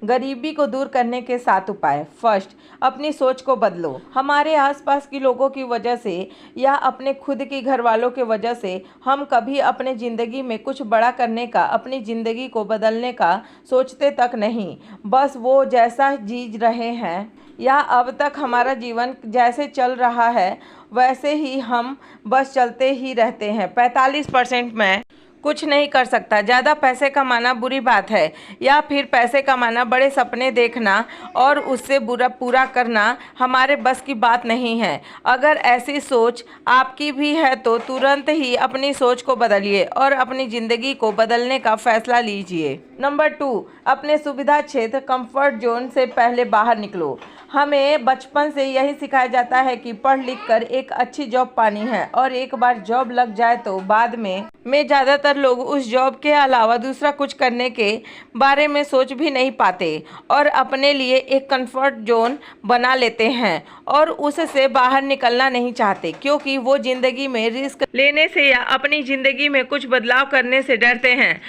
गरीबी को दूर करने के 7 उपाय। फर्स्ट, अपनी सोच को बदलो। हमारे आसपास के लोगों की वजह से या अपने खुद की घर वालों की वजह से हम कभी अपने ज़िंदगी में कुछ बड़ा करने का, अपनी ज़िंदगी को बदलने का सोचते तक नहीं। बस वो जैसा जी रहे हैं या अब तक हमारा जीवन जैसे चल रहा है वैसे ही हम बस चलते ही रहते हैं। 45% मैं कुछ नहीं कर सकता। ज़्यादा पैसे कमाना बुरी बात है या फिर पैसे कमाना, बड़े सपने देखना और उससे बुरा पूरा करना हमारे बस की बात नहीं है। अगर ऐसी सोच आपकी भी है तो तुरंत ही अपनी सोच को बदलिए और अपनी ज़िंदगी को बदलने का फैसला लीजिए। नंबर 2, अपने सुविधा क्षेत्र कंफर्ट जोन से पहले बाहर निकलो। हमें बचपन से यही सिखाया जाता है कि पढ़ लिख कर एक अच्छी जॉब पानी है और एक बार जॉब लग जाए तो बाद में ज़्यादातर लोग उस जॉब के अलावा दूसरा कुछ करने के बारे में सोच भी नहीं पाते और अपने लिए एक कंफर्ट जोन बना लेते हैं और उससे बाहर निकलना नहीं चाहते क्योंकि वो ज़िंदगी में रिस्क लेने से या अपनी ज़िंदगी में कुछ बदलाव करने से डरते हैं।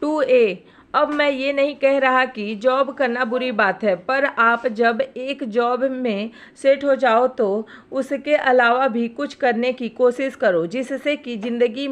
2A, अब मैं ये नहीं कह रहा कि जॉब करना बुरी बात है, पर आप जब एक जॉब में सेट हो जाओ तो उसके अलावा भी कुछ करने की कोशिश करो जिससे कि ज़िंदगी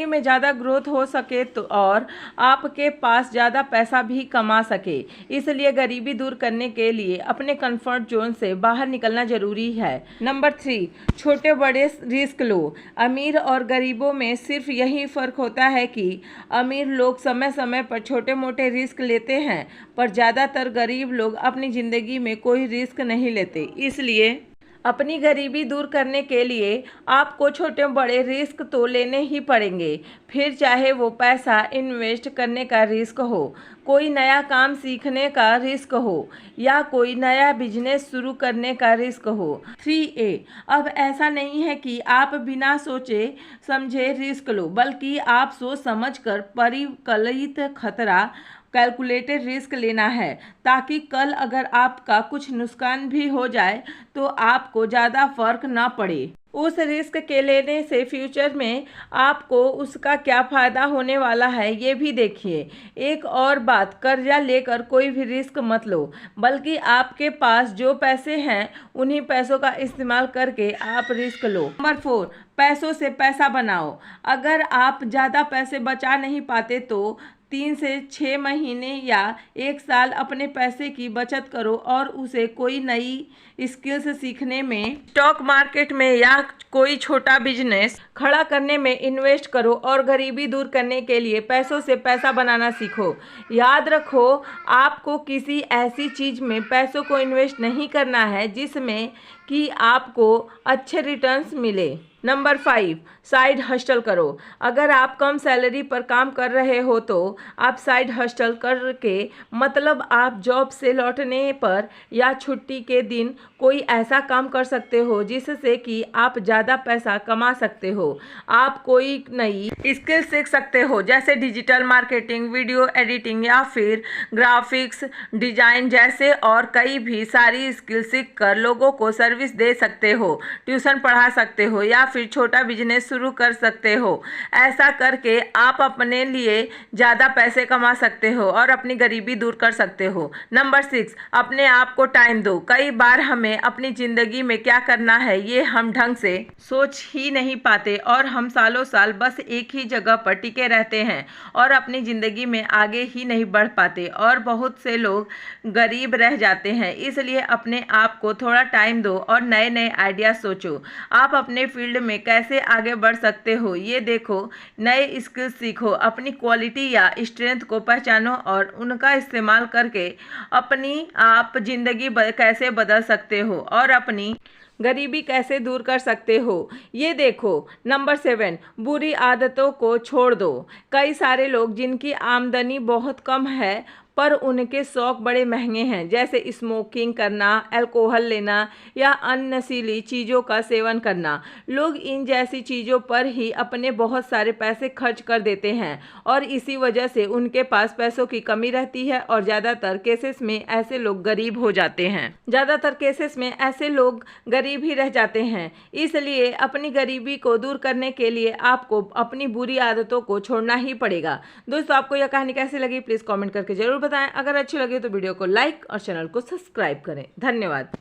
में ज़्यादा ग्रोथ हो सके तो और आपके पास ज़्यादा पैसा भी कमा सके। इसलिए गरीबी दूर करने के लिए अपने कंफर्ट जोन से बाहर निकलना ज़रूरी है। नंबर 3, छोटे बड़े रिस्क लो। अमीर और गरीबों में सिर्फ यही फ़र्क होता है कि अमीर लोग समय समय पर छोटे मोटे रिस्क लेते हैं पर ज़्यादातर गरीब लोग अपनी ज़िंदगी में कोई रिस्क नहीं लेते। इसलिए अपनी गरीबी दूर करने के लिए आपको छोटे बड़े रिस्क तो लेने ही पड़ेंगे, फिर चाहे वो पैसा इन्वेस्ट करने का रिस्क हो, कोई नया काम सीखने का रिस्क हो या कोई नया बिजनेस शुरू करने का रिस्क हो। 3A, अब ऐसा नहीं है कि आप बिना सोचे समझे रिस्क लो, बल्कि आप सोच समझ कर परिकलित खतरा कैलकुलेटेड रिस्क लेना है ताकि कल अगर आपका कुछ नुकसान भी हो जाए तो आपको ज़्यादा फर्क ना पड़े। उस रिस्क के लेने से फ्यूचर में आपको उसका क्या फ़ायदा होने वाला है ये भी देखिए। एक और बात, कर्जा लेकर कोई भी रिस्क मत लो, बल्कि आपके पास जो पैसे हैं उन्हीं पैसों का इस्तेमाल करके आप रिस्क लो। नंबर 4, पैसों से पैसा बनाओ। अगर आप ज़्यादा पैसे बचा नहीं पाते तो 3 से 6 महीने या 1 साल अपने पैसे की बचत करो और उसे कोई नई स्किल्स सीखने में, स्टॉक मार्केट में या कोई छोटा बिजनेस खड़ा करने में इन्वेस्ट करो और गरीबी दूर करने के लिए पैसों से पैसा बनाना सीखो। याद रखो, आपको किसी ऐसी चीज़ में पैसों को इन्वेस्ट नहीं करना है जिसमें कि आपको अच्छे रिटर्न्स मिले। नंबर 5, साइड हस्टल करो। अगर आप कम सैलरी पर काम कर रहे हो तो आप साइड हस्टल करके, मतलब आप जॉब से लौटने पर या छुट्टी के दिन कोई ऐसा काम कर सकते हो जिससे कि आप ज़्यादा पैसा कमा सकते हो। आप कोई नई स्किल सीख सकते हो जैसे डिजिटल मार्केटिंग, वीडियो एडिटिंग या फिर ग्राफिक्स डिजाइन जैसे और कई भी सारी स्किल सीख कर लोगों को सर्विस दे सकते हो, ट्यूशन पढ़ा सकते हो या फिर छोटा बिजनेस शुरू कर सकते हो। ऐसा करके आप अपने लिए ज़्यादा पैसे कमा सकते हो और अपनी गरीबी दूर कर सकते हो। नंबर 6, अपने आप को टाइम दो। कई बार हमें अपनी ज़िंदगी में क्या करना है ये हम ढंग से सोच ही नहीं पाते और हम सालों साल बस एक ही जगह पर टिके रहते हैं और अपनी ज़िंदगी में आगे ही नहीं बढ़ पाते और बहुत से लोग गरीब रह जाते हैं। इसलिए अपने आप को थोड़ा टाइम दो और नए नए आइडिया सोचो। आप अपने फील्ड में कैसे आगे बढ़ सकते हो ये देखो, नए स्किल्स सीखो, अपनी क्वालिटी या स्ट्रेंथ को पहचानो और उनका इस्तेमाल करके अपनी आप ज़िंदगी कैसे बदल सकते हो और अपनी गरीबी कैसे दूर कर सकते हो ये देखो। नंबर 7, बुरी आदतों को छोड़ दो। कई सारे लोग जिनकी आमदनी बहुत कम है पर उनके शौक बड़े महंगे हैं, जैसे स्मोकिंग करना, अल्कोहल लेना या अन्य नशीली चीज़ों का सेवन करना। लोग इन जैसी चीज़ों पर ही अपने बहुत सारे पैसे खर्च कर देते हैं और इसी वजह से उनके पास पैसों की कमी रहती है और ज़्यादातर केसेस में ऐसे लोग गरीब हो जाते हैं। ज़्यादातर केसेस में ऐसे लोग गरीब ही रह जाते हैं। इसलिए अपनी गरीबी को दूर करने के लिए आपको अपनी बुरी आदतों को छोड़ना ही पड़ेगा। दोस्तों, आपको यह कहानी कैसी लगी प्लीज़ कमेंट करके जरूर बताएं। अगर अच्छी लगे तो वीडियो को लाइक और चैनल को सब्सक्राइब करें। धन्यवाद।